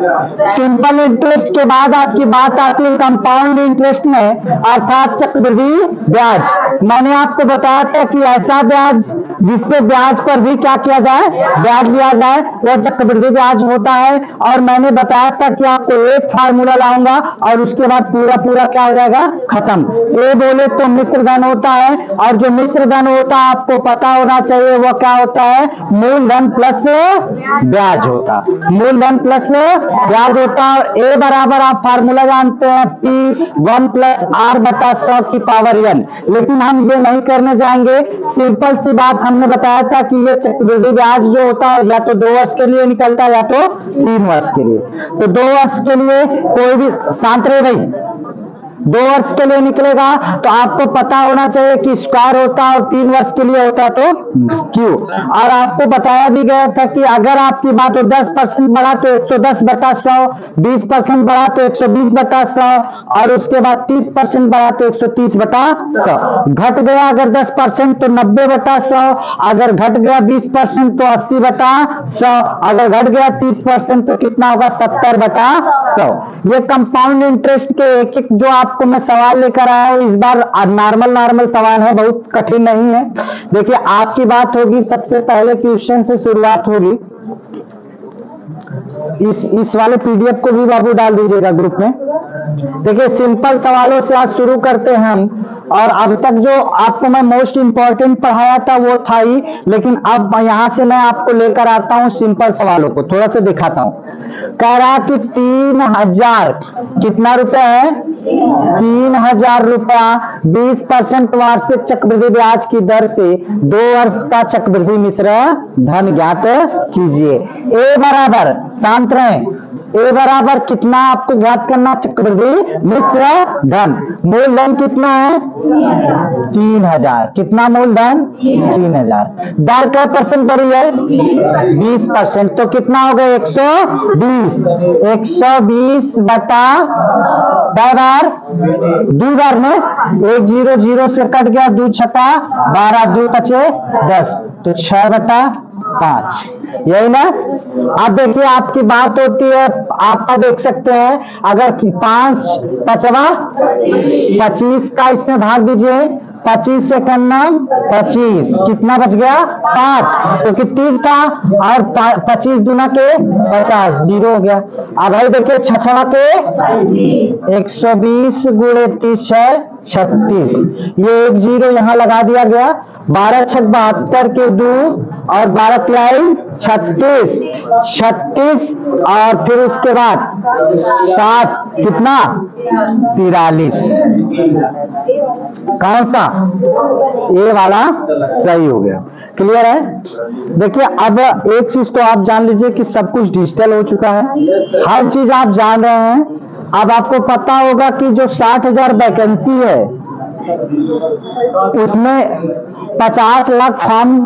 Simple interest के बाद आपकी बात आती है कंपाउंड इंटरेस्ट में, अर्थात चक्रवृद्धि ब्याज। मैंने आपको बताया था कि ऐसा ब्याज जिसपे ब्याज पर भी क्या किया जाए, ब्याज लिया जाए, वह चक्रवृद्धि ब्याज होता है। और मैंने बताया था कि आपको एक फार्मूला लाऊंगा और उसके बाद पूरा पूरा क्या हो जाएगा, खत्म। ए बोले तो मिश्र धन होता है, और जो मिश्र धन होता है आपको पता होना चाहिए वह क्या होता है, मूलधन प्लस ब्याज होता, मूलधन प्लस ब्याज होता है। और ए बराबर आप फार्मूला जानते हैं, P1 प्लस R बटा 100 की पावर n। लेकिन हम ये नहीं करने जाएंगे, सिंपल सी बात हमने बताया था कि ये चक्रवृद्धि ब्याज जो होता है या तो 2 वर्ष के लिए निकलता है या तो 3 वर्ष के लिए। तो 2 वर्ष के लिए कोई भी, शांत रहे भाई, 2 वर्ष के लिए निकलेगा तो आपको पता होना चाहिए कि स्क्वायर होता है, और 3 वर्ष के लिए होता है तो क्यू। और आपको बताया भी गया था कि अगर आपकी बात हो 10% बढ़ा तो 110 बटा 100, 20% बढ़ा तो 120 बटा 100, और उसके बाद 30% बढ़ा तो 130 बटा 100। घट गया अगर 10% तो 90 बटा 100, अगर घट गया 20% तो 80 बटा 100, अगर घट गया 30% तो कितना होगा, 70 बटा 100। ये कंपाउंड इंटरेस्ट के एक एक जो आपको मैं सवाल लेकर आया हूं, इस बार नॉर्मल सवाल है, बहुत कठिन नहीं है। देखिए आपकी बात होगी, सबसे पहले क्वेश्चन से शुरुआत होगी। इस वाले पीडीएफ को भी बाबू डाल दीजिएगा ग्रुप में। देखिए सिंपल सवालों से आज शुरू करते हैं हम, और अब तक जो आपको मैं मोस्ट इंपॉर्टेंट पढ़ाया था वो था ही, लेकिन अब यहां से मैं आपको लेकर आता हूं सिंपल सवालों को, थोड़ा सा दिखाता हूं। कह रहा कि 3000 कितना रुपया है, 3000 रुपया 20% वार्षिक चक्रवृद्धि ब्याज की दर से 2 वर्ष का चक्रवृद्धि मिश्र धन ज्ञात कीजिए। ए बराबर, शांत रहें, ए बराबर कितना आपको ज्ञात करना, चक्रवृद्धि मिश्र धन। मूलधन कितना है, 3000, कितना मूलधन, 3000। दर का परसेंट बढ़ी है, 20%, तो कितना हो गया, 120। 120 बटा बार 2 बार में 1 0 0 से कट गया, 2 छक्का 12, 2 बचे 10, तो 6 बटा 5, यही ना। अब देखिए आपकी बात होती है, आपका देख सकते हैं, अगर 5 5वां 25 का इसमें भाग दीजिए, 25 से करना 25, कितना बच गया, 5, तो कितनी का, और 25 दूना के 50, 0 हो गया। अब भाई देखिए 6 के 120 गुणे 30 है 36, ये 1 0 यहाँ लगा दिया गया। 12 छक 72 के 2, और 12 तिहाई 36, 36, और फिर उसके बाद 7 कितना, 43। कौन सा, ये वाला सही हो गया। क्लियर है। देखिए अब एक चीज तो आप जान लीजिए कि सब कुछ डिजिटल हो चुका है, हर चीज आप जान रहे हैं। अब आपको पता होगा कि जो 60,000 वैकेंसी है उसमें 50 लाख फॉर्म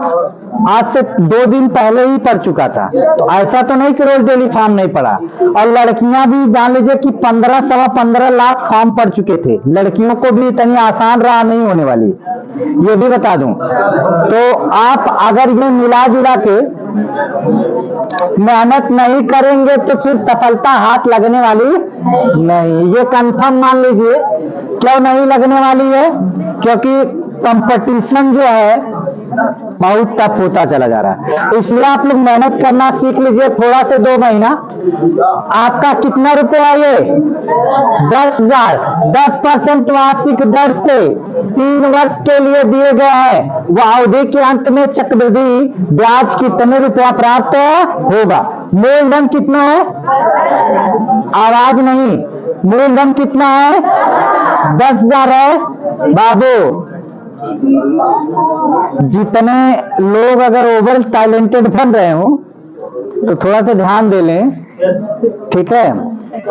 आज से 2 दिन पहले ही पड़ चुका था। तो ऐसा तो नहीं कि रोज डेली फॉर्म नहीं पड़ा। और लड़कियां भी जान लीजिए कि 15 सवा 15 लाख फॉर्म पड़ चुके थे। लड़कियों को भी इतनी आसान राह नहीं होने वाली, ये भी बता दूं। तो आप अगर ये मिला जुला के मेहनत नहीं करेंगे तो फिर सफलता हाथ लगने वाली नहीं, ये कंफर्म मान लीजिए। क्यों नहीं लगने वाली है, क्योंकि कंपटीशन जो है बहुत टफ होता चला जा रहा है। इसलिए आप लोग मेहनत करना सीख लीजिए थोड़ा से 2 महीना। आपका कितना रुपया, ये 10,000, 10% वार्षिक दर से 3 वर्ष के लिए दिए गए हैं। वह अवधि के अंत में चक्रवृद्धि ब्याज कितने रुपया प्राप्त होगा। मूलधन कितना है, आवाज नहीं, मूलधन कितना है, 10,000 है बाबू। जितने लोग अगर ओवर टैलेंटेड बन रहे हो तो थोड़ा सा ध्यान दे लें, ठीक है।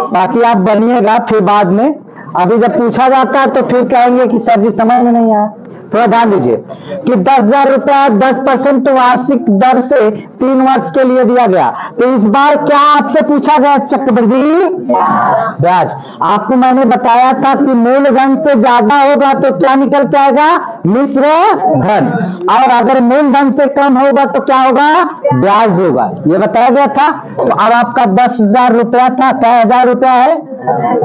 बाकी आप बनिएगा फिर बाद में, अभी जब पूछा जाता है तो फिर कहेंगे कि सर जी समझ में नहीं आया। थोड़ा ध्यान दीजिए कि 10,000 रुपया 10% वार्षिक दर से 3 वर्ष के लिए दिया गया। तो इस बार क्या आपसे पूछा गया? चक्रवृद्धि ब्याज। आपको मैंने बताया था कि मूलधन से ज्यादा होगा तो क्या निकल के आएगा? मिश्र धन। और अगर मूलधन से कम होगा तो क्या होगा? ब्याज होगा। ये बताया गया था। तो अब आपका 10,000 रुपया था, क्या 1000 रुपया है?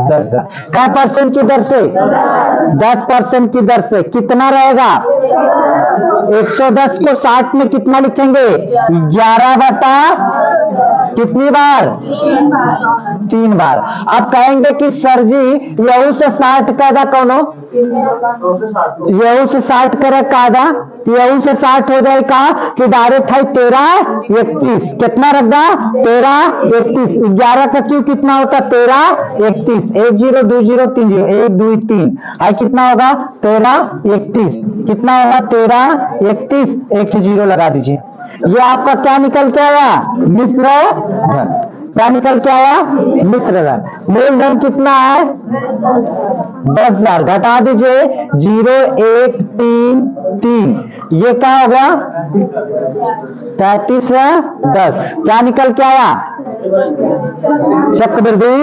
10,000। क्या परसेंट की दर से? 10% की दर से कितना रहेगा? 110 को 60 में कितना लिखेंगे? 11 बटा कितनी बार? 3 बार। अब कहेंगे कि सर जी यहू से 60 कायदा कौन हो? यहू से 60 करे कायदा, यहू से 60 हो जाए कहा कि डायरेक्ट है 13 31। कितना रख दा? 13 31। 11 का क्यों कितना होता? 13 31। 1 0 2 0 3 0 1 2 3 आई कितना होगा? 13 31। कितना होगा? 13 31। 1 0 लगा दीजिए। ये आपका क्या निकल के आया? मिश्र धन। क्या निकल के आया? मिश्र धन। मूलधन कितना है? 10,000। घटा दीजिए 0 1 3 3। ये क्या होगा? 33 10। क्या निकल के आया? चक्रवृद्धि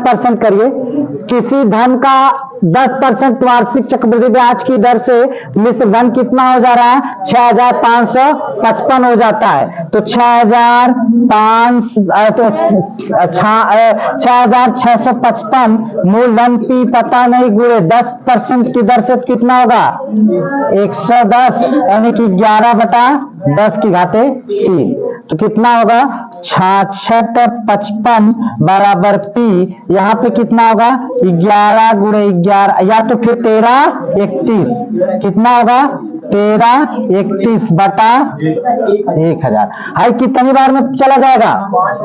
% करिए। किसी धन का 10% वार्षिक चक्रवृद्धि ब्याज की दर से मिश्र धन कितना हो जा रहा है? 6,555 हो जाता है। तो 6,655 मूलधन की पता नहीं गुणे 10% की दर से कितना होगा? 110 यानी कि 11 बटा 10 की घाते 3। तो कितना होगा? 6655 बराबर P। यहाँ पे कितना होगा? 11 गुणे 11 या तो फिर 13 31। कितना होगा? 13 31 बटा 1000। हाई कितनी बार में चला जाएगा?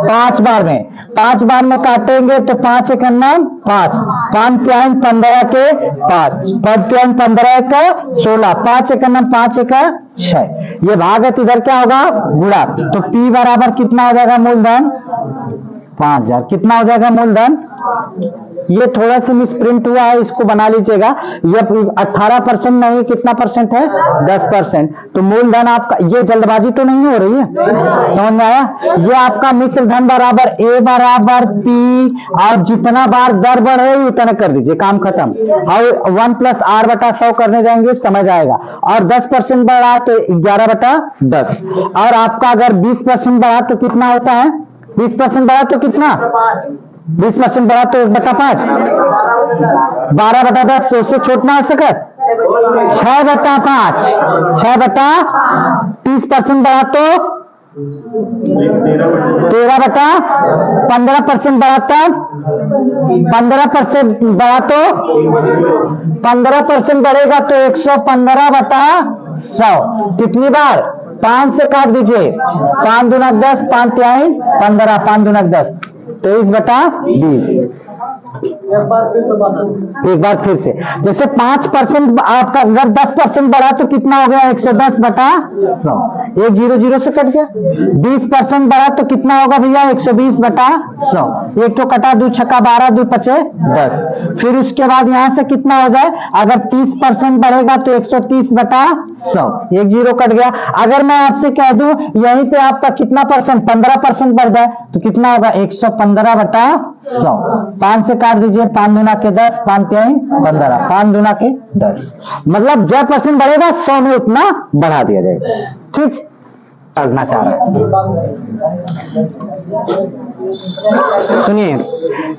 5 बार में। 5 बार में काटेंगे तो 5 एक 9 5 5 3 15 के 5 5 3 15 का 16 5 एक 9 5 एक 6। ये भागत इधर क्या होगा? गुणा। तो P बराबर कितना हो जाएगा? मूलधन 5,000। कितना हो जाएगा मूलधन? ये थोड़ा सा मिसप्रिंट हुआ है, इसको बना लीजिएगा। ये 18% नहीं, कितना परसेंट है? 10%। तो मूलधन आपका, ये जल्दबाजी तो नहीं हो रही है, समझ में आया? ये आपका मिश्र धन बराबर A बराबर P और जितना बार दर बढ़े उतना कर दीजिए, काम खत्म। और 1 + R बटा 100 करने जाएंगे समझ आएगा। और 10% बढ़ा तो 11 बटा 10। और आपका अगर 20% बढ़ा तो कितना होता है? 20% बढ़ा तो कितना? 20% बढ़ा तो 1 बटा 5। 12 बटा 10 उससे छोटना हो सकत? 6 बटा 5। 6 बटा 30% बढ़ा तो 13 बटा 15% बढ़ाता 15% बढ़ा तो 15% बढ़ेगा तो 115 बटा 100। कितनी बार? 5 से काट दीजिए। 5 दूना 10 5 3 15 5 दूना 10 23 बटा 20। एक बार फिर से, जैसे 5% आपका अगर 10% बढ़ा तो कितना हो गया? 110 बटा 100। 1 0 0 से कट गया। 20% बढ़ा तो कितना होगा भैया? 120 बटा 100। एक तो कटा 2 छक्का 12 2 पचे 10। फिर उसके बाद यहां से कितना हो जाए? अगर 30% बढ़ेगा तो 130 बटा 100। 1 0 कट गया। अगर मैं आपसे कह दूं यहीं पे आपका कितना परसेंट? 15% बढ़ जाए तो कितना होगा? 115 बटा 100। 5 से काट दीजिए। 5 दूना के 10 5 3 15 5 दूना के 10। मतलब जो परसेंट बढ़ेगा 100 में उतना बढ़ा दिया जाएगा। ठीक करना चाह रहा है। सुनिए,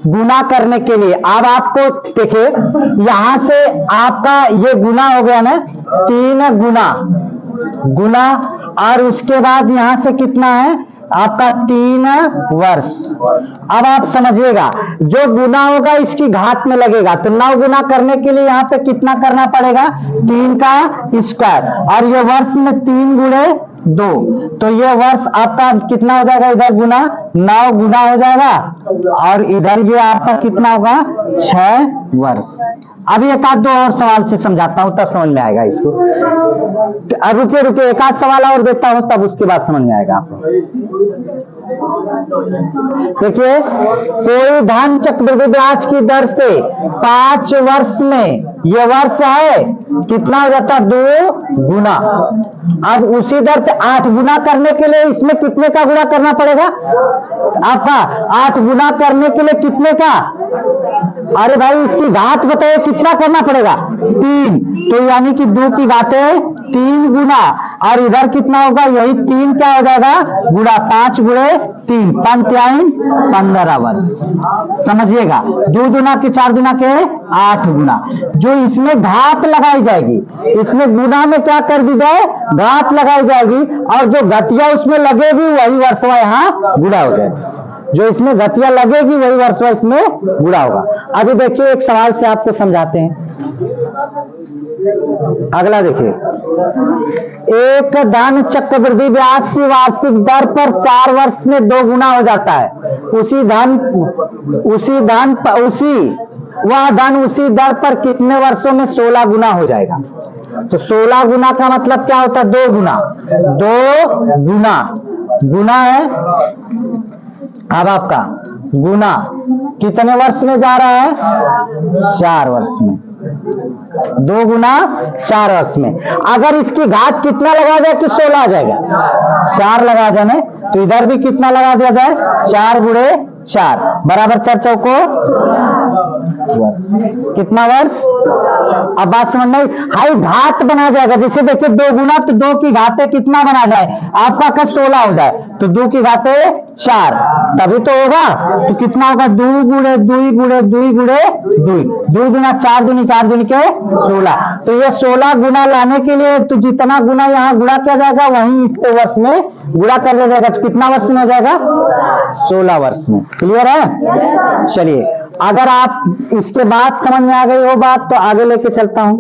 गुना करने के लिए अब आपको देखिए यहां से आपका ये गुना हो गया ना, 3 गुना और उसके बाद यहां से कितना है आपका? 3 वर्ष। अब आप समझिएगा जो गुना होगा इसकी घात में लगेगा, तो 9 गुना करने के लिए यहाँ पे कितना करना पड़ेगा? 3 का स्क्वायर। और ये वर्ष में 3 गुणे 2, तो ये वर्ष आपका कितना हो जाएगा इधर गुना 9 गुना हो जाएगा, और इधर ये आपका कितना होगा 6 वर्ष। अभी एक आध दो और सवाल से समझाता हूं तब समझ में आएगा इसको। रुके रुके एक आध सवाल और देता हूं तब उसके बाद समझ में आएगा आपको। देखिए, कोई धन चक्रवृद्धि ब्याज की दर से 5 वर्ष में, ये वर्ष है कितना हो जाता है 2 गुना। अब उसी दर से 8 गुना करने के लिए इसमें कितने का गुना करना पड़ेगा आपका? 8 गुना करने के लिए कितने का? अरे भाई इसकी घात बताइए कितना करना पड़ेगा? 3, तो यानी कि 2 की घातें 3 गुना, और इधर कितना होगा? यही 3 क्या हो जाएगा गुना 5 गुणे 3, 15 वर्ष। समझिएगा, 2 गुना के 4 गुना के 8 गुना। जो इसमें घात लगाई जाएगी, इसमें गुना में क्या कर दी जाए? घात लगाई जाएगी, और जो घटिया उसमें लगेगी वही वर्षवा यहाँ गुणा हो जाएगा। जो इसमें घटिया लगेगी वही वर्षवा इसमें गुणा होगा। अभी देखिए एक सवाल से आपको समझाते हैं। अगला देखिए, एक धन चक्रवृद्धि ब्याज की वार्षिक दर पर 4 वर्ष में 2 गुना हो जाता है। वह धन उसी दर पर कितने वर्षों में 16 गुना हो जाएगा? तो 16 गुना का मतलब क्या होता है? 2 गुना। 2 गुना है। अब आपका गुना कितने वर्ष में जा रहा है? 4 वर्ष में। 2 गुना 4 वर्ष में। अगर इसकी घात कितना लगा जाए कि 16 आ जाएगा? 4 लगा जाने, तो इधर भी कितना लगा दिया जाए? 4 गुणे 4 बराबर 4 चौको वर्ष। कितना वर्ष? अब बात समझ में हाई घात बना जाएगा। जैसे देखिए 2 गुना, तो 2 की घातें कितना बना जाए आपका? का 16 हो जाए, तो 2 की घातें 4 तभी तो होगा। तो कितना होगा? 2 गुणे 2 गुणे 2 गुणे 2, 2 गुना 4 दूनी 4 दूनी के 16। तो ये 16 गुना लाने के लिए तो जितना गुना यहाँ गुणा किया जाएगा वहीं इसके वर्ष में गुणा कर दिया जाएगा। तो कितना वर्ष में हो जाएगा? 16 वर्ष में। क्लियर है? चलिए, अगर आप इसके बाद समझ में आ गई वो बात तो आगे लेके चलता हूं।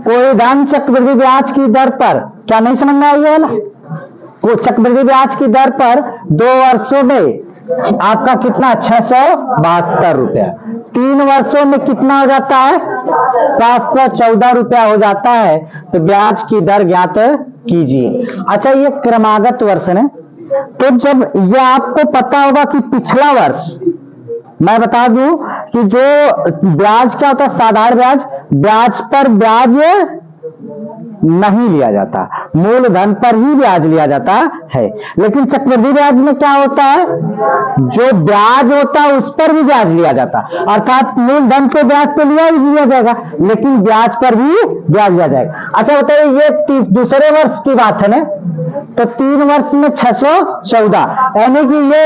कोई धन चक्रवृद्धि ब्याज की दर पर, क्या नहीं समझ में आई है ना? वो चक्रवृद्धि ब्याज की दर पर 2 वर्षों में आपका कितना? 672 रुपया। 3 वर्षों में कितना हो जाता है? 714 रुपया हो जाता है। तो ब्याज की दर ज्ञात कीजिए। अच्छा, ये क्रमागत वर्ष है। तो जब ये आपको पता होगा कि पिछला वर्ष, मैं बता दूं कि जो ब्याज क्या होता है? साधारण ब्याज, ब्याज पर ब्याज नहीं लिया जाता, मूलधन पर ही ब्याज लिया जाता है। लेकिन चक्रवृद्धि ब्याज में क्या होता है? जो ब्याज होता है उस पर भी ब्याज लिया जाता है, अर्थात मूलधन पे ब्याज तो लिया ही लिया जाएगा लेकिन ब्याज पर भी ब्याज लिया जाएगा। अच्छा बताइए, ये दूसरे वर्ष की बात है ना? तो 3 वर्ष में 614, यानी कि ये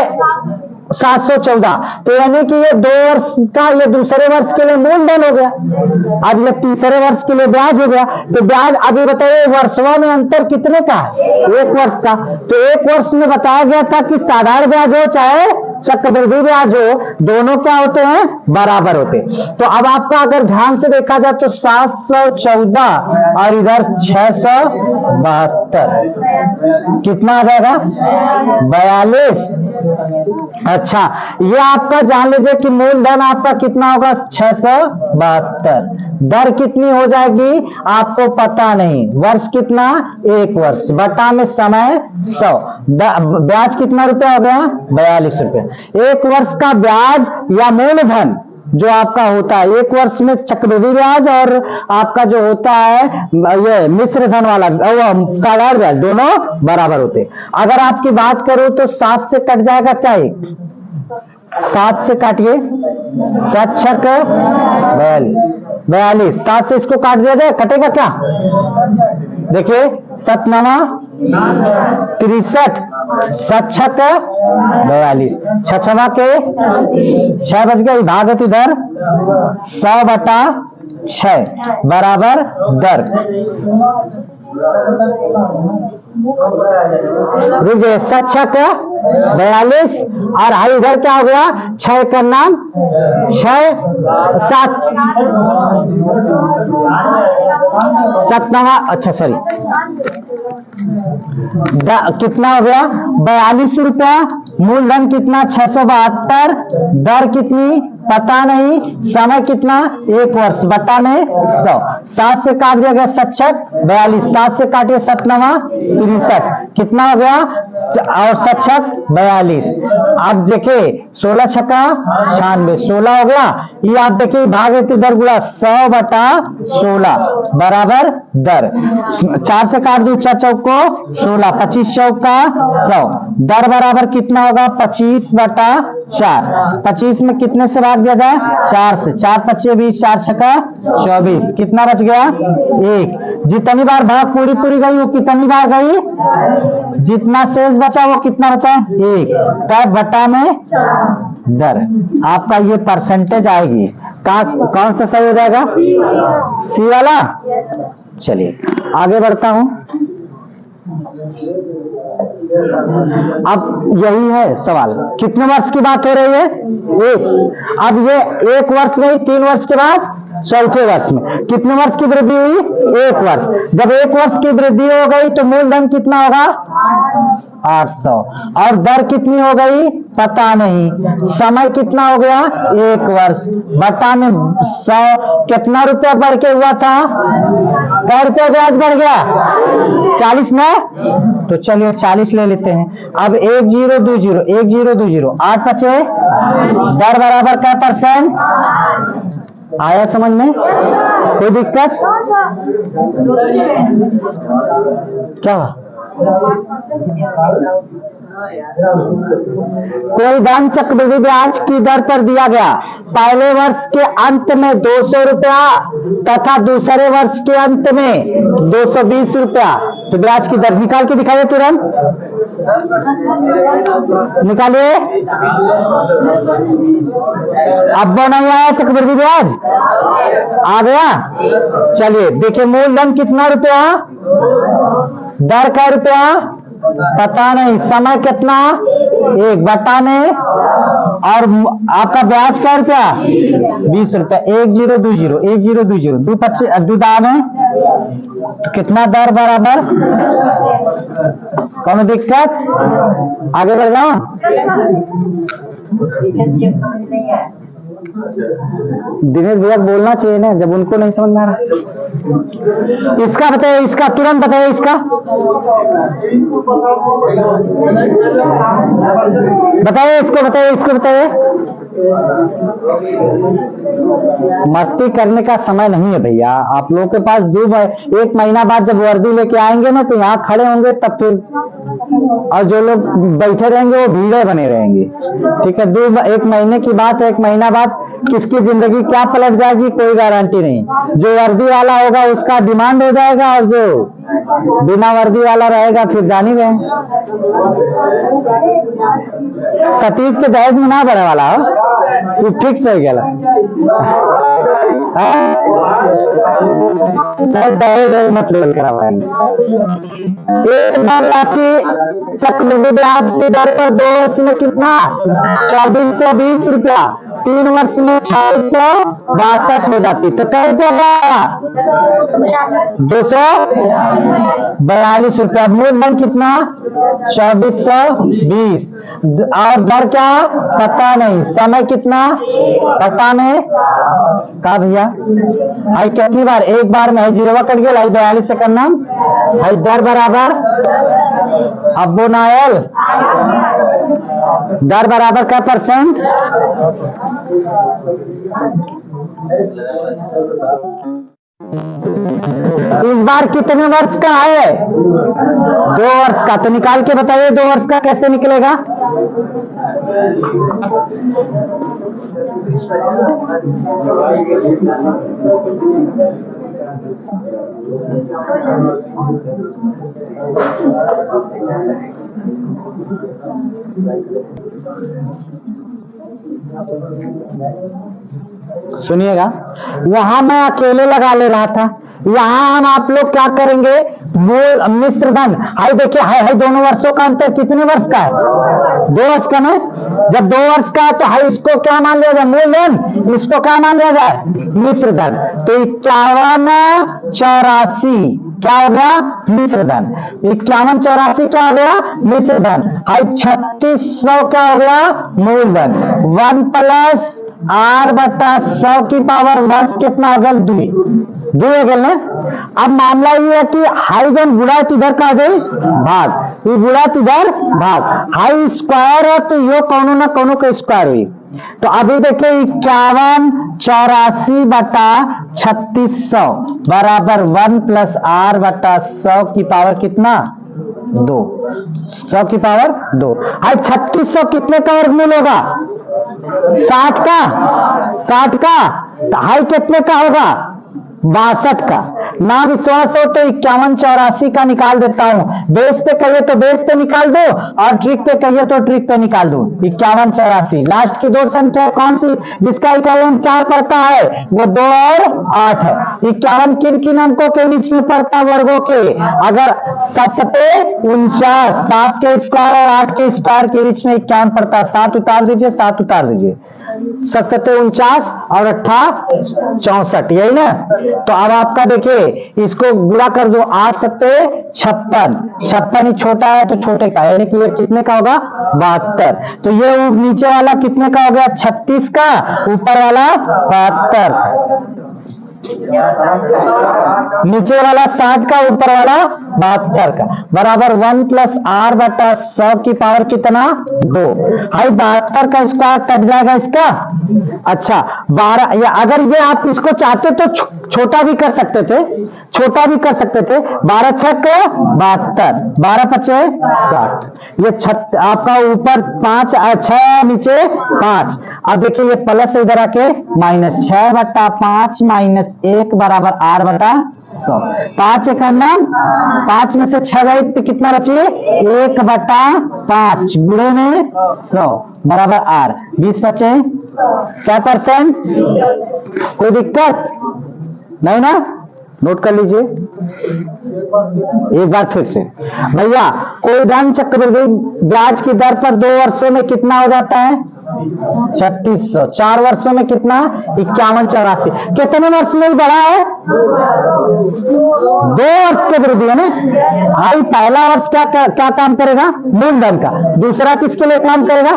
714, तो यानी कि ये 2 वर्ष का, ये दूसरे वर्ष के लिए मूलधन हो गया। अब ये तीसरे वर्ष के लिए ब्याज हो गया। तो ब्याज अभी बताइए वर्षों में अंतर कितने का है? 1 वर्ष का। तो 1 वर्ष में बताया गया था कि साधारण ब्याज हो चाहे चक्रवृद्धि ब्याज हो, दोनों क्या होते हैं? बराबर होते। तो अब आपका अगर ध्यान से देखा जाए तो 714 और इधर 672, कितना आ जाएगा? 42। अच्छा, ये आपका जान लीजिए कि मूलधन आपका कितना होगा? 672। दर कितनी हो जाएगी आपको पता नहीं। वर्ष कितना? 1 वर्ष बटा में समय 100। ब्याज कितना रुपया हो गया? 42 रुपया। 1 वर्ष का ब्याज या मूलधन जो आपका होता है 1 वर्ष में चक्रवृद्धि ब्याज और आपका जो होता है ये मिश्र धन वाला साधारण ब्याज, दोनों बराबर होते। अगर आपकी बात करूं तो 7 से कट जाएगा क्या? 7 से काटिए, 7 छक 42, 7 से इसको काट दिया जाए, कटेगा क्या? देखिए 7 9 63, 7 छक 42, 6 के 6 बज गया, भागत इधर 100 बटा 6 बराबर दर। रुक जाइए, 7 42 और हाई इधर क्या हो गया, 6 का नाम 6 7 7 अच्छा सॉरी कितना हो गया 42 रुपया, मूलधन कितना 672, दर कितनी पता नहीं, समय कितना 1 वर्ष बटा में 100, 7 से काट दिया गया 7 42, 7 से काटिए 7 63, कितना हो गया और 7 42। आप देखिए 16 छक्का 96, 16 हो गया, ये आप देखिए भाग हेतु दर गुणा 100 बटा 16 बराबर दर, 4 से काट दो 4 चौको 16, 25 चौका 100, दर बराबर कितना होगा 25 बटा 4, 25 में कितने से भाग दिया जाए 4 से, 4 25 20, 4 छक्का 24, कितना बच गया 1, जितनी बार भाग पूरी गई वो कितनी बार गई, जितना शेष बचा वो कितना बचा 1, तब बटा में दर, आपका ये परसेंटेज आएगी, कौन सा सही हो जाएगा सी वाला। चलिए आगे बढ़ता हूं, अब यही है सवाल, कितने वर्ष की बात हो रही है 1, अब ये 1 वर्ष नहीं 3 वर्ष के बाद चौथे वर्ष में कितने वर्ष की वृद्धि हुई 1 वर्ष, जब 1 वर्ष की वृद्धि हो गई तो मूलधन कितना होगा 800 और दर कितनी हो गई पता नहीं, समय कितना हो गया 1 वर्ष बटा में 100, कितना रुपया बढ़ के हुआ था, कै रुपया ब्याज बढ़ गया 40 में, तो चलिए 40 ले लेते हैं। अब 1020 1020 8 बचे, दर बराबर क्या परसेंट आया समझ में, कोई दिक्कत क्या, कोई धन चक्रवृद्धि ब्याज की दर पर दिया गया, पहले वर्ष के अंत में 200 रुपया तथा दूसरे वर्ष के अंत में 220 रुपया, तो ब्याज की दर निकाल के दिखाइए, तुरंत निकालिए, अब वो नहीं आया चक्रवृद्धि ब्याज आ गया, चलिए देखिए मूलधन कितना रुपया, दर का रुपया पता नहीं, समय कितना 1 बटा में, और आपका ब्याज का रुपया 20 रुपया, 1020 2 25 2 में तो कितना दर बराबर, कौन दिक्कत, आगे बढ़ जाओ, दिनेश भैया बोलना चाहिए ना जब उनको नहीं समझ में आ रहा। इसका बताइए, इसका तुरंत बताइए, इसका बताइए, इसको बताइए, इसको बताइए, मस्ती करने का समय नहीं है भैया, आप लोगों के पास 1 महीना बाद जब वर्दी लेके आएंगे ना तो यहाँ खड़े होंगे तब फिर, और जो लोग बैठे रहेंगे वो भीड़े बने रहेंगे, ठीक है, 1 महीने की बात है, 1 महीना बाद किसकी जिंदगी क्या पलट जाएगी कोई गारंटी नहीं, जो वर्दी वाला होगा उसका डिमांड हो जाएगा और जो बिना वर्दी वाला रहेगा फिर जान ही रहे, सतीश के दहेज में ना बढ़े वाला हो, तू फिक्स हो गया मतलब चक्रवृद्धि ब्याज की दर पर 2 वर्ष में कितना 2420 रुपया, 3 वर्ष में 662 हो जाती, तो कह देगा 242 रुपया, मूलधन कितना 2420 और दर क्या पता नहीं, समय कितना पता नहीं, कहा भैया आई कितनी बार, 1 बार में जीरोवा कट गया, 42 से करना है, दर बराबर अब वो नायल दर बराबर क्या परसेंट, इस बार कितने वर्ष का है 2 वर्ष का, तो निकाल के बताइए 2 वर्ष का कैसे निकलेगा, सुनिएगा, वहां मैं अकेले लगा ले रहा था, यहाँ हम आप लोग क्या करेंगे मूल मिश्र धन। हाई देखिए, हाई दोनों वर्षों का अंतर कितने वर्ष का है? 2 वर्ष का ना। जब 2 वर्ष का है तो हाई इसको क्या मान लिया जाए? मूलधन। इसको क्या मान लिया जाए? मिश्र धन। तो 5184 क्या हो गया? मिश्र धन। 5184 क्या हो गया? मिश्र धन। हाई 3600 क्या हो गया? मूलधन। 1 प्लस r बटा 100 की पावर वर्ष कितना हो गया? 2 हो गया ना। अब मामला ये है कि हाई जन गुणात इधर का गई भाग, ये गुणात इधर भाग, हाई स्क्वायर है तो ये कोनो ना कोनो का स्क्वायर हुई। तो अभी देखिए 5184 बटा 3600 बराबर 1 प्लस r बटा 100 की पावर कितना? 2। 100 की पावर 2। हाई 3600 कितने का वर्गमूल होगा? 60 का। 60 का। हाई कितने का होगा? 62 का। ना विश्वास हो तो 5184 का निकाल देता हूं। बेस पे कहिए तो बेस पे निकाल दो और ट्रिक पे कहिए तो ट्रिक पे निकाल दो। 5184 लास्ट की 2 संख्या कौन सी जिसका इक्वलेंट 4 पड़ता है? वो 2 और 8 है। 51 किन किन अंकों के बीच में पड़ता है? वर्गों के। अगर 7 7 के स्क्वायर और 8 के स्क्वायर के बीच में 51 पड़ता है। 7 उतार दीजिए, 7 उतार दीजिए। 7 49 और 8 64, यही ना। तो अब आपका देखिए इसको गुणा कर दो। 8 7 56, 56 ही छोटा है तो छोटे का, यानी कि ये कितने का होगा? 72। तो ये नीचे वाला कितने का हो गया? 36 का, ऊपर वाला 72। नीचे वाला 60 का, ऊपर वाला 72 का, बराबर 1 प्लस r बटा 100 की पावर कितना? 2। हाई 72 का स्क्वायर कट जाएगा इसका। अच्छा 12, या अगर ये आप इसको चाहते तो छोटा भी कर सकते थे, छोटा भी कर सकते थे। 12 6 72, 12 5 60। ये आपका ऊपर 5 6 नीचे 5। अब देखिए ये प्लस इधर आके माइनस 6 बटा 5 माइनस 1 बराबर r बटा 100। 5 एक नाम 5 में से 6 गए तो कितना बचे? 1 बटा 5 गुणे में 100 बराबर r। 20 बचे क्या %? कोई दिक्कत नहीं ना? नोट कर लीजिए एक बार फिर से। भैया कोई धन चक्रवृद्धि ब्याज की दर पर 2 वर्षों में कितना हो जाता है? 3600। 4 वर्षों में कितना? 5184। कितने वर्ष में बढ़ा है? 2 वर्ष के वृद्धि है ना। भाई पहला वर्ष क्या काम करेगा? मूलधन का। दूसरा किसके लिए काम करेगा?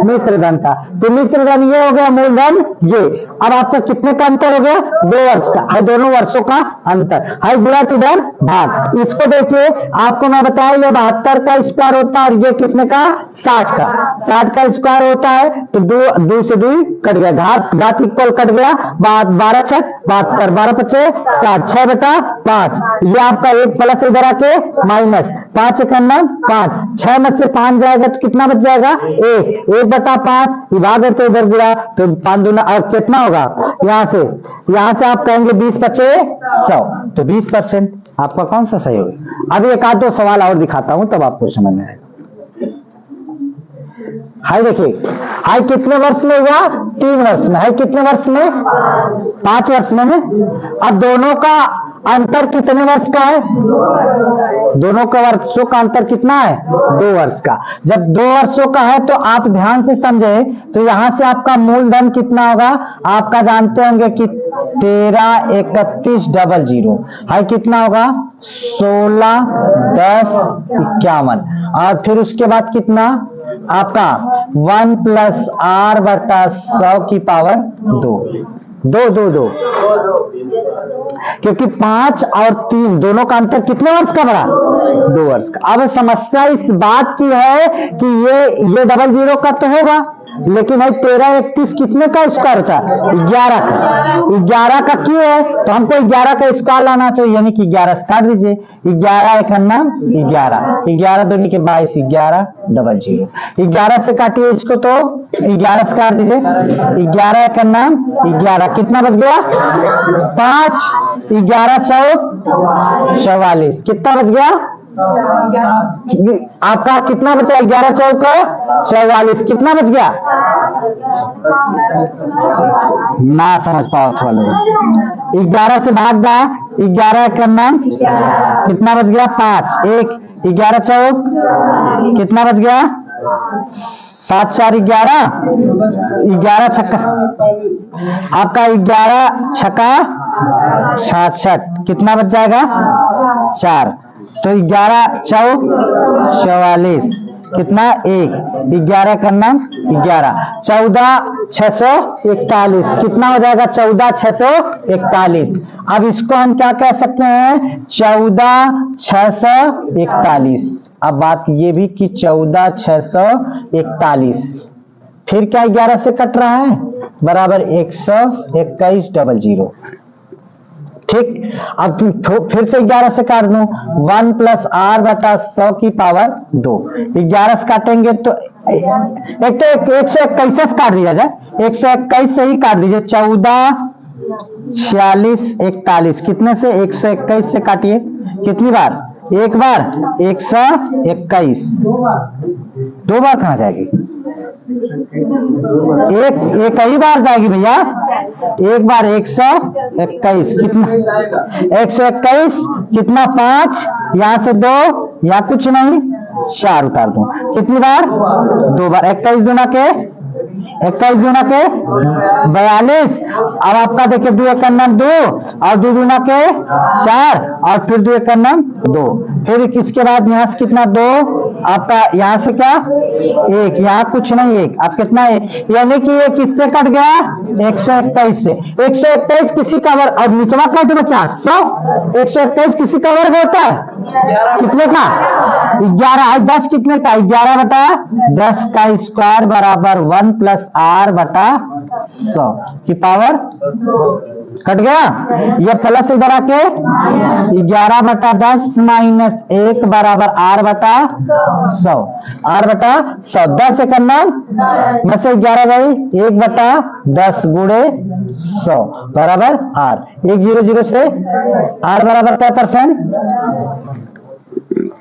मिश्र धन का। तो मिश्र धन ये हो गया, मूलधन ये। अब आपका कितने का अंतर हो गया? 2 वर्ष का है, दोनों वर्षों का अंतर। हाई गुणा इधर भाग। इसको देखिए आपको मैं बताया ये 72 का स्क्वायर होता है और ये कितने का? 60 का। 60 का स्क्वायर होता है तो 2 से 2 कट गया, घात इक्वल कट गया। 12 6 72, 12 5 60, 6 बटा 5। ये आपका 1 प्लस इधर आके माइनस 5 1 5, 6 में से 5 जाएगा तो कितना बच जाएगा? 1 बटा 5 विभाग है तो इधर गुणा तो 5 दूना कितना होगा? यहां से आप कहेंगे 20 5 100, तो 20% आपका कौन सा सही होगा? अभी एक आध 2 सवाल और दिखाता हूं तब आपको समझ में आएगा। हाई देखिए, हाई कितने वर्ष में हुआ? 3 वर्ष में। हाई कितने वर्ष में? 5 वर्ष में। अब दोनों का अंतर कितने वर्ष का है? दोनों का वर्षों का अंतर कितना है? 2 वर्ष का। जब 2 वर्षों का है तो आप ध्यान से समझे तो यहां से आपका मूलधन कितना होगा? आपका जानते होंगे कि 133100। हाई कितना होगा? 161051। और फिर उसके बाद कितना आपका 1 प्लस r बटा 100 की पावर 2। क्योंकि 5 और 3 दोनों का अंतर कितने वर्ष का बड़ा? 2 वर्ष का। अब समस्या इस बात की है कि ये 00 का तो होगा, लेकिन भाई 1331 कितने का स्क्वायर था? 11 का। 11 का क्यों है? तो हमको 11 का स्क्वायर लाना तो यानी कि 11 से काट दीजिए। 11 एक नाम 11 दूनी के 22, 11 00। 11 से काटिए इसको तो 11 से काट दीजिए। 11 एक नाम 11, कितना बच गया? 5 11 4 44, कितना बच गया? आपका कितना बचा? 11 चौका 44, कितना बच गया? ना समझ पाओ थोड़ा लोग। 11 से भाग गया, 11 करना कितना बच गया? 5, 1 11 चौक कितना बच गया? 7 4 11, 11 छक्का आपका 11 छक्का 66, कितना बच जाएगा? 4। तो 11 चौक 44, कितना? 1 11 करना 11, 14 641, कितना हो जाएगा? 14 641। अब इसको हम क्या कह सकते हैं? 14 641। अब बात ये भी कि 14 641 फिर क्या 11 से कट रहा है? बराबर 121 00। ठीक, अब फिर से 11 से काट दूं, 1 + r बटा 100 की पावर 2। 11 से काटेंगे तो एक तो 121 से काट दिया जाए, 121 से ही काट दीजिए। 14 46 41, कितने से? 121 से काटिए। कितनी बार? एक बार 121, 2 बार कहां जाएगी? एक ही बार जाएगी भैया, एक बार 121, कितना? 121 कितना? 5, यहां से 2 या कुछ नहीं 4 उतार दूं, कितनी बार? 2 बार। 21 दूना के 42। अब आपका देखिए 2 1 नम 2 और 2 दूना के 4 और फिर 2 1 नम 2, फिर इसके बाद यहां से कितना? 2 आपका, यहां से क्या? 1, यहाँ कुछ नहीं 1, अब कितना है? यानी कि ये किससे कट गया? 121 से। 121 किसी का वर्ग, और निचवा कट बचा 100। 121 किसी का वर्ग होता है? कितने का? 11। 10 कितने का? 11 बटा 10 का स्क्वायर बराबर 1 + r बटा 100 की पावर कट गया। ये प्लस इधर आके 11 बटा 10 माइनस 1 बराबर r बटा 100, r बटा 100। 10 से करना में से 11 गई, 1 बटा 10 गुणे 100 बराबर r। 1 0 0 से r बराबर क्या %?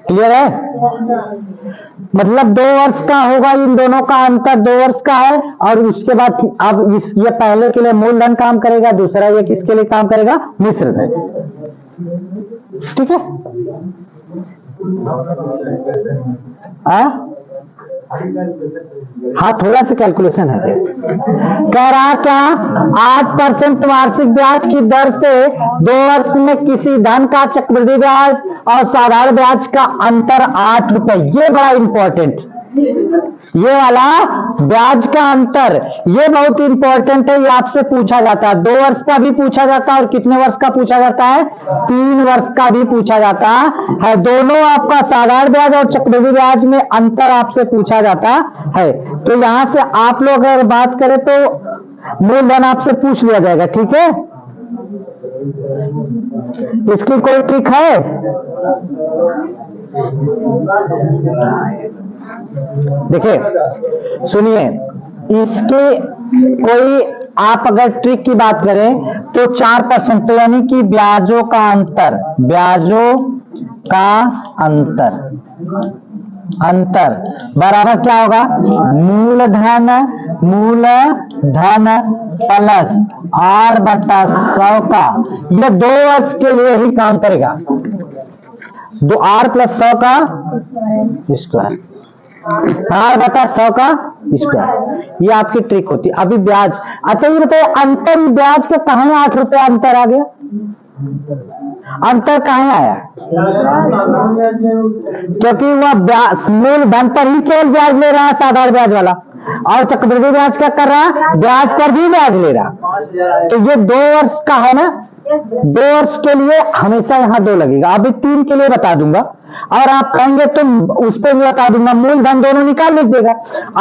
क्लियर है? मतलब 2 वर्ष का होगा, इन दोनों का अंतर 2 वर्ष का है। और उसके बाद अब ये पहले के लिए मूलधन काम करेगा, दूसरा ये किसके लिए काम करेगा? मिश्र है। ठीक है? हाँ, थोड़ा सा कैलकुलेशन है। कह रहा क्या? 8% वार्षिक ब्याज की दर से 2 वर्ष में किसी धन का चक्रवृद्धि ब्याज और साधारण ब्याज का अंतर 8 रुपए। ये बड़ा इंपॉर्टेंट, ये वाला ब्याज का अंतर ये बहुत इंपॉर्टेंट है। ये आपसे पूछा जाता है, 2 वर्ष का भी पूछा जाता है और कितने वर्ष का पूछा जाता है? 3 वर्ष का भी पूछा जाता है। दोनों आपका साधारण ब्याज और चक्रवृद्धि ब्याज में अंतर आपसे पूछा जाता है। तो यहां से आप लोग अगर बात करें तो मूलधन आपसे पूछ लिया जाएगा। ठीक है, इसकी कोई ट्रिक है? देखिए सुनिए, इसके कोई आप अगर ट्रिक की बात करें तो 4%, तो यानी कि ब्याजों का अंतर, ब्याजों का अंतर बराबर क्या होगा? मूलधन प्लस r बटा 100 का, यह 2 वर्ष के लिए ही काम करेगा। 2r + 100 का स्क्वायर, r बटा 100 का स्क्वायर, ये आपकी ट्रिक होती है। अभी ब्याज, अच्छा ये बताइए अंतर ब्याज के कहां 8 रुपए अंतर आ गया? अंतर कहां आया? क्योंकि वह मूलधन पर ही केवल ब्याज ले रहा है, साधारण ब्याज वाला, और चक्रवृद्धि ब्याज क्या कर रहा है? ब्याज पर भी ब्याज ले रहा। तो ये 2 वर्ष का है ना, 2 वर्ष के लिए हमेशा यहाँ 2 लगेगा। अभी 3 के लिए बता दूंगा और आप कहेंगे तो उस पर भी बता दूंगा। मूलधन दोनों निकाल लीजिएगा।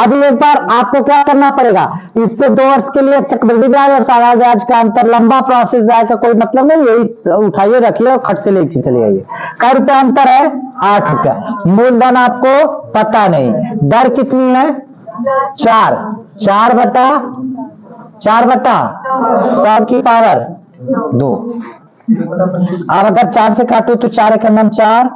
अभी एक बार आपको क्या करना पड़ेगा, इससे 2 वर्ष के लिए चक्रवृद्धि ब्याज और साधारण ब्याज का अंतर, लंबा प्रोसेस जाएगा, कोई मतलब नहीं, यही उठाइए रखिए और खट से लेके चले आइए। क्या रुपया अंतर है? 8 रुपया। मूलधन आपको पता नहीं, दर कितनी है? 4 बटा 100 की पावर 2। अब अगर 4 से काटो तो 4 1 4,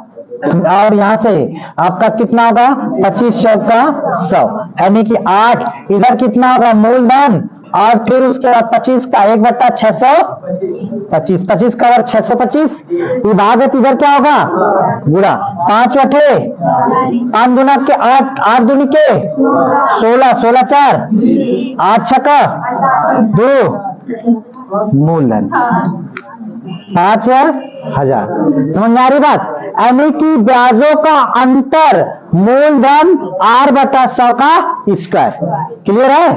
और यहाँ से आपका कितना होगा 25 चौका 100, यानी कि 8। इधर कितना होगा मूलधन और फिर उसके बाद 25 का 1/625, 25 का वर्ग 625, विभाजक इधर क्या होगा गुणा 5 बटे 5 गुना के 8, 8 दूनी के 16, 16 4, 8 छक्का 2, मूलधन 5000। समझ में आ रही बात? यानी कि ब्याजों का अंतर मूलधन r/100 का स्क्वायर। क्लियर है?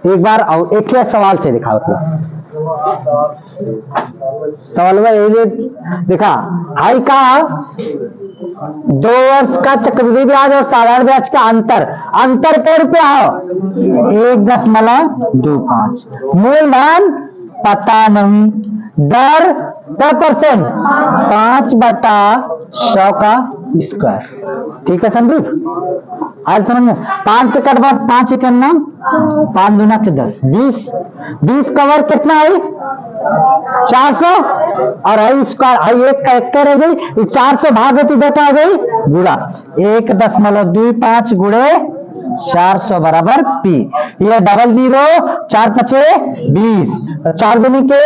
एक बार एक ही सवाल से दिखाओ तो सवाल में ये दिखा हाई का 2 वर्ष का चक्रवृद्धि ब्याज और साधारण ब्याज का अंतर क्या रुपया हो 1.25। मूलधन पता नहीं, दर क्या %, 5/100 का स्क्वायर। ठीक है संदीप? आज समझ में 5 से कट बाद 5 इकन्ना 5 गुना के 10, 20 का वर्ग कितना है 400 और आई स्क्वायर आई एक का एक रह गई 400 भाग इधर आ गई गुणा 1.25 गुणे 400 बराबर P। ये 00 4 पचे 20, 4 दूनी के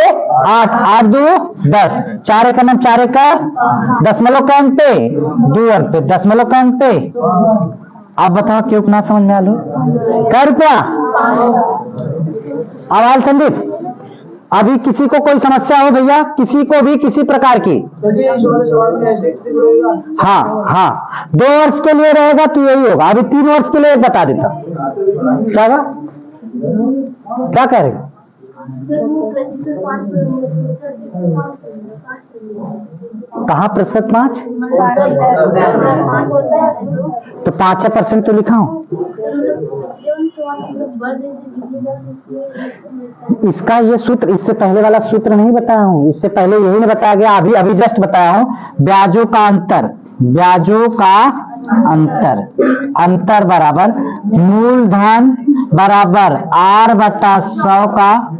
8, 8 दो 10, 4 एक 4 का 10 कैंप पे 2 अर्थ पे 10 कैंप पे। आप बताओ क्यों ना समझ में आलू क्या रुपया आवाज संदीप? अभी किसी को कोई समस्या हो भैया, किसी को भी किसी प्रकार की? हाँ हाँ 2 वर्ष के लिए रहेगा तो यही होगा। अभी 3 वर्ष के लिए बता देता क्या कह रहे? कहा प्रतिशत 5 तो 5% तो लिखा हूं। इसका ये सूत्र इससे पहले वाला सूत्र नहीं बताया हूं, इससे पहले यही नहीं बताया गया, अभी जस्ट बताया हूं। ब्याजों का अंतर बराबर मूलधन बराबर r/100 का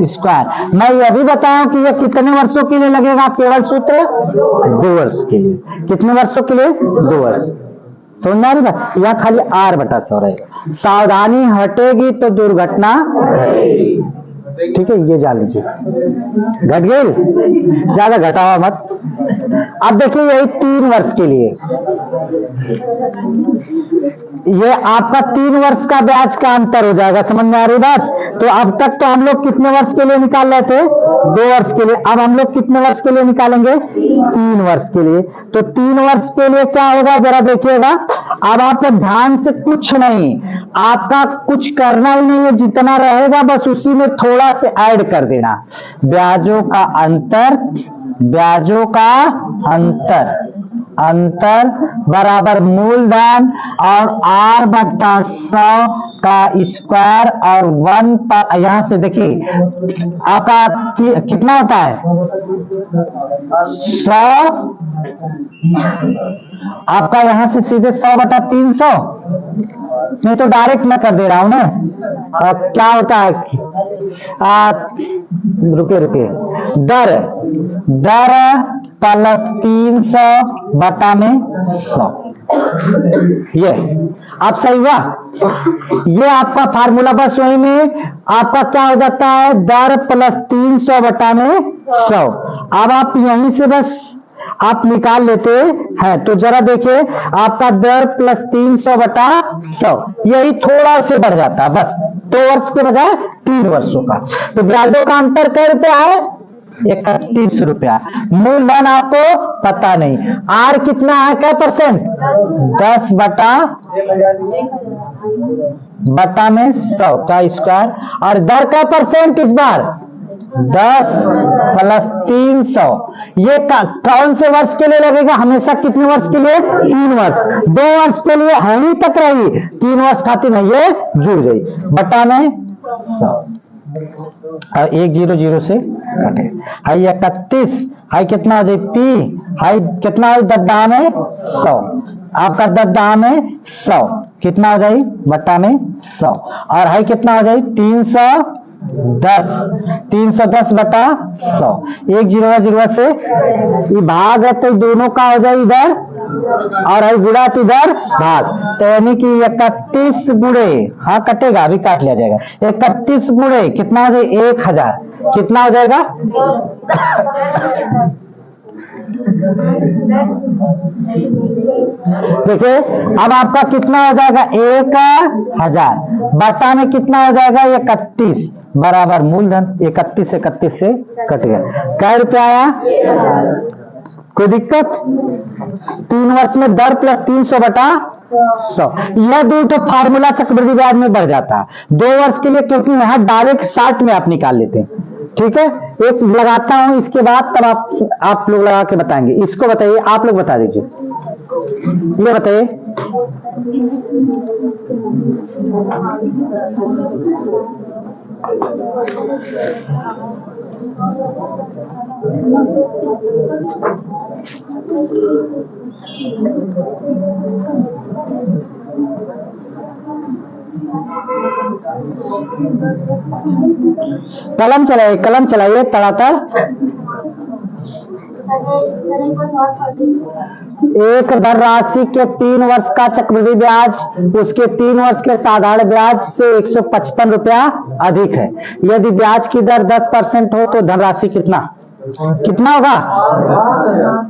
स्क्वायर। मैं ये भी बताया कि ये कितने वर्षों के लिए लगेगा? केवल सूत्र 2 वर्ष के लिए। कितने वर्षों के लिए? 2 वर्ष। समझ आ रही बात? यह खाली r/100 रहेगा। सावधानी हटेगी तो दुर्घटना घटेगी। ठीक है, ये जान लीजिए। घट गई, ज्यादा घटावा मत। अब देखिए यही 3 वर्ष के लिए, ये आपका 3 वर्ष का ब्याज का अंतर हो जाएगा। समझ में आ रही बात? तो अब तक तो हम लोग कितने वर्ष के लिए निकाल रहे थे? 2 वर्ष के लिए। अब हम लोग कितने वर्ष के लिए निकालेंगे? 3 वर्ष के लिए। तो 3 वर्ष के लिए क्या होगा जरा देखिएगा। अब आपका ध्यान से कुछ नहीं, आपका कुछ करना ही नहीं है, जितना रहेगा बस उसी में थोड़ा से ऐड कर देना। ब्याजों का अंतर बराबर मूलधन और r/100 का स्क्वायर और 1 पर यहां से देखिए आपका कितना होता है 100, आपका यहां से सीधे 100/300 नहीं तो डायरेक्ट मैं कर दे रहा हूं ना। क्या होता है रुके दर प्लस 300 बटा में 100। ये आप सही हुआ। ये आपका फार्मूला बस वही में आपका क्या हो जाता है दर प्लस 300 बटा में 100। अब आप यहीं से बस आप निकाल लेते हैं तो जरा देखिए आपका दर प्लस 300 बटा 100 यही थोड़ा से बढ़ जाता है बस 2 वर्ष के बजाय 3 वर्षों का। तो ब्याजों का अंतर क्या रुपया है 31 रुपया। मूलधन आपको पता नहीं, आर कितना है क्या परसेंट 10 बटा में 100 का स्क्वायर और दर का परसेंट इस बार 10 प्लस 300। ये कौन से वर्ष के लिए लगेगा? हमेशा कितने वर्ष के लिए? 3 वर्ष। 2 वर्ष के लिए हानि तक रही, 3 वर्ष खातिर नहीं ये जुड़ गई बटा में 100 और 100 से कटे। हाई 31 हाई कितना हो जाए P हाई कितना हो 10 में 100 आपका 10 में 100 कितना हो जाए बटा में 100 और हाई कितना हो जाए 300 10, 310 बटा 100, एक जीरो से ये भाग है तो दोनों का हो जाए इधर और है गुणा तो इधर भाग, तो यानी कि 31 गुणे, हाँ कटेगा अभी काट लिया जाएगा, 31 गुणे कितना हो जाए 1000, कितना हो जाएगा देखिए अब आपका कितना हो जाएगा 1000 बटा में कितना हो जाएगा 31 बराबर मूलधन 31 से कट गया, क्या रुपया आया, कोई दिक्कत, 3 वर्ष में दर प्लस 300 बटा 100, यह दो तो फार्मूला चक्रवृद्धि ब्याज में बढ़ जाता है 2 वर्ष के लिए, क्योंकि यहाँ डायरेक्ट 60 में आप निकाल लेते हैं। ठीक है, एक लगाता हूं इसके बाद तब आप लोग लगा के बताएंगे, इसको बताइए, आप लोग बता दीजिए, ये बताइए कलम चलाइए तड़ातड़, एक दर राशि के 3 वर्ष का चक्रवृद्धि ब्याज उसके 3 वर्ष के साधारण ब्याज से 155 रुपया अधिक है। यदि ब्याज की दर 10% हो तो धनराशि कितना होगा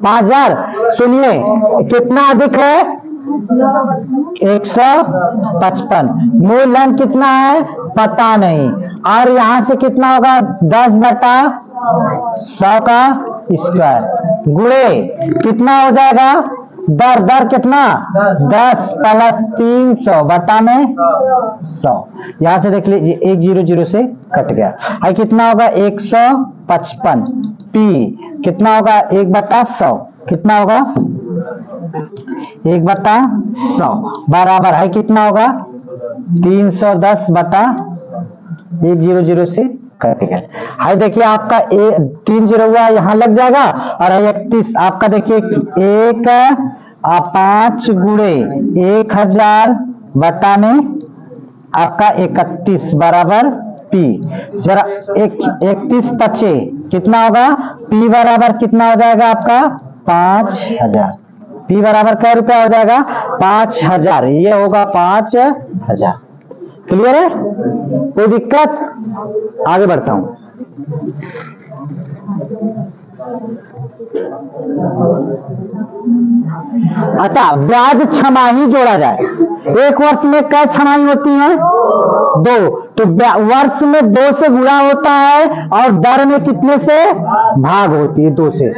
5000। सुनिए कितना अधिक है 155, मूलधन कितना है पता नहीं, और यहां से कितना होगा 10 बटा 100 का स्क्वायर गुणे कितना हो जाएगा दर कितना 10 प्लस 300 बटा में 100, यहां से देख लीजिए 100 से कट गया है, कितना होगा 155 पी कितना होगा 1 बटा 100, कितना होगा 1 बटा 100 बराबर है कितना होगा 310 बटा 100 से कट गया। हाय देखिए आपका 30 हुआ यहाँ लग जाएगा, और 31 आपका देखिए 5 गुणे 1000 बटा में आपका 31 बराबर पी, जरा 31 बचे कितना होगा पी बराबर कितना हो जाएगा आपका 5000, पी बराबर क्या रुपया हो जाएगा 5000, ये होगा 5000। क्लियर है, कोई दिक्कत, आगे बढ़ता हूं। अच्छा ब्याज छमाही जोड़ा जाए, एक वर्ष में कै छमाही होती है 2, तो वर्ष में 2 से गुणा होता है और दर में कितने से भाग होती है 2 से,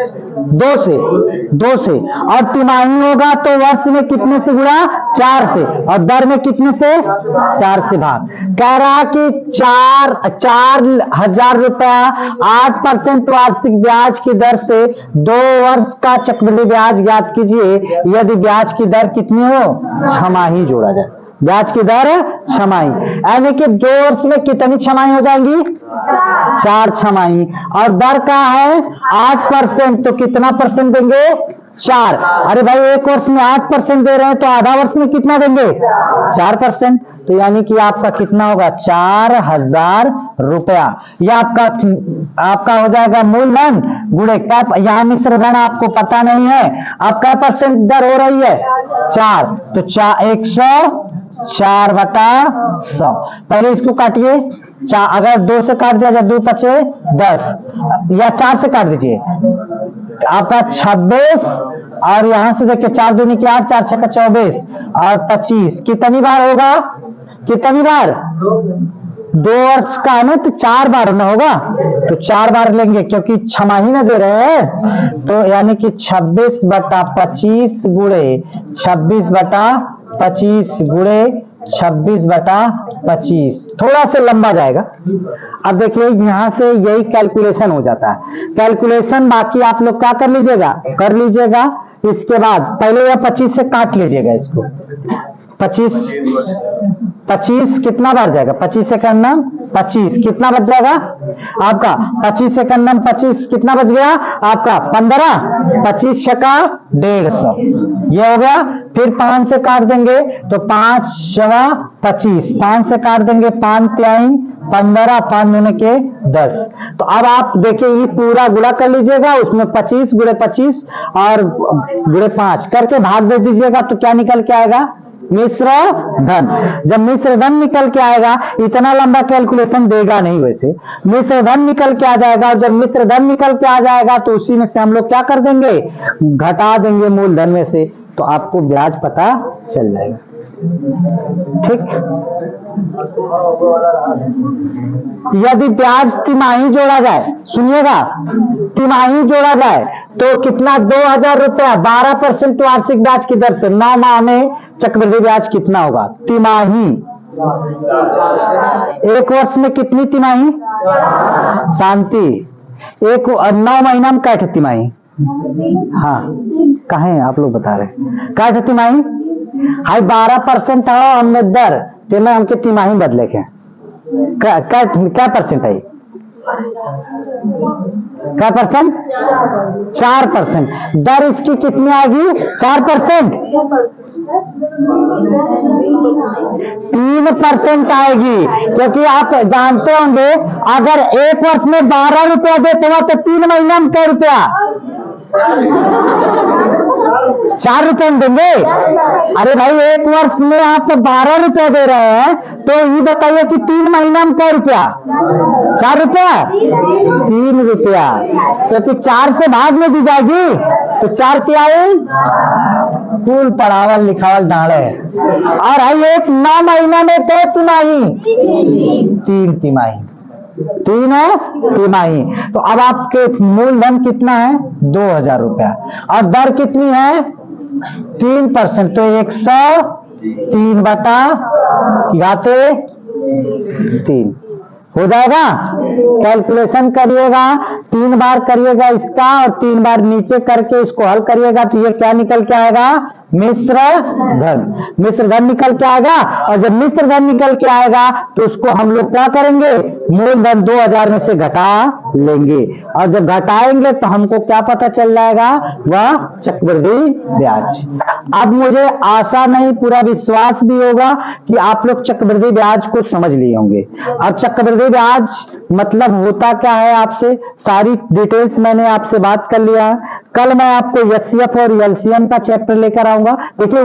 और तिमाही होगा तो वर्ष में कितने से गुणा 4 से, और दर में कितने से 4 से भाग। कह रहा कि 4000 रुपया 8% वार्षिक ब्याज की दर से 2 वर्ष का चक्रवृद्धि ब्याज ज्ञात कीजिए यदि ब्याज की दर कितनी हो छमाही जोड़ा जाए, ब्याज की दर छमाही, यानी कि 2 वर्ष में कितनी छमाही हो जाएंगी 4 छमाही, और दर का है 8%, तो कितना परसेंट देंगे 4, अरे भाई एक वर्ष में 8% दे रहे हैं तो आधा वर्ष में कितना देंगे 4%, तो यानी कि आपका कितना होगा 4000 रुपया, यह आपका हो जाएगा मूलधन गुणे क्या, यहाँ मिश्र धन आपको पता नहीं है, अब क्या परसेंट दर हो रही है 4, तो 104 बटा 100, पहले इसको काटिए, अगर 2 से काट दिया जाए 2 बचे 10, या 4 से काट दीजिए आपका 26, और यहां से देखिए 4 दूनी की 8, 4 छक्का 24 और 25, कितनी बार होगा, कितनी बार 2 वर्ष का है ना, तो 4 बार ना होगा, तो 4 बार लेंगे क्योंकि छमाही ना दे रहे हैं, तो यानी कि 26 बटा 25 गुणे 26 बटा 25 गुणे 26 बटा 25, थोड़ा सा लंबा जाएगा। अब देखिए यहां से यही कैलकुलेशन हो जाता है, कैलकुलेशन बाकी आप लोग क्या कर लीजिएगा, इसके बाद पहले यह 25 से काट लीजिएगा इसको, 25 कितना बार जाएगा 25 से करना 25 कितना बच जाएगा आपका 25 से करना 25 कितना बच गया आपका 15, 25 छक्का 150, ये हो गया। फिर 5 से काट देंगे तो 5 6 25, 5 से काट देंगे 5 3 15, 5 दूने के 10। तो अब आप देखिए ये पूरा गुणा कर लीजिएगा, उसमें 25 गुणे 25 और गुणे 5 करके भाग दे दीजिएगा, तो क्या निकल के आएगा? मिश्र धन। जब मिश्र धन निकल के आएगा, इतना लंबा कैलकुलेशन देगा नहीं, वैसे मिश्र धन निकल के आ जाएगा, और जब मिश्र धन निकल के आ जाएगा तो उसी में से हम लोग क्या कर देंगे? घटा देंगे मूलधन में से, तो आपको ब्याज पता चल जाएगा। ठीक। यदि ब्याज तिमाही जोड़ा जाए, सुनिएगा, तिमाही जोड़ा जाए तो कितना? 2000 रुपया 12% वार्षिक ब्याज की दर से 9 माह में चक्रवृद्धि ब्याज कितना होगा? तिमाही। एक वर्ष में कितनी तिमाही? शांति। 9 महीना में कैठ तिमाही? हाँ, कहें आप लोग बता रहे कैठ तिमाही? हाई 12% है हमने दर, तेना हमके तिमाही बदले के क्या परसेंट है? क्या परसेंट? 4%। दर इसकी कितनी आएगी? 4%। 3% आएगी, क्योंकि आप जानते होंगे अगर एक वर्ष में 12 रुपया देते हो तो 3 महीना में क्या रुपया? 4 रुपए में देंगे। अरे भाई, एक वर्ष में आप 12 रुपया दे रहे हैं, तो ये बताइए कि 3 महीना में क्या रुपया? 4 रुपया? 3 रुपया, क्योंकि 4 से भाग में दी जाएगी, तो 4 क्या है? फूल पढ़ावल लिखावल डाले। और एक 9 महीना में 2 तिमाही, 3 तिमाही, 3 है तिमाही। तो अब आपके मूलधन कितना है? 2000 रुपया, और दर कितनी है? 3%। तो 103 बटा घाते 3 हो जाएगा। कैलकुलेशन करिएगा, 3 बार करिएगा इसका और 3 बार नीचे करके इसको हल करिएगा, तो ये क्या निकल के आएगा? मिश्र धन। मिश्र धन निकल के आएगा, और जब मिश्र धन निकल के आएगा तो उसको हम लोग क्या करेंगे? मूलधन 2000 में से घटा लेंगे, और जब घटाएंगे तो हमको क्या पता चल जाएगा? वह चक्रवृद्धि ब्याज। अब मुझे आशा नहीं, पूरा विश्वास भी होगा कि आप लोग चक्रवृद्धि ब्याज को समझ लिए होंगे। अब चक्रवृद्धि ब्याज मतलब होता क्या है, आपसे सारी डिटेल्स मैंने आपसे बात कर लिया। कल मैं आपको एचसीएफ और एलसीएम का चैप्टर लेकर आऊंगा। देखिए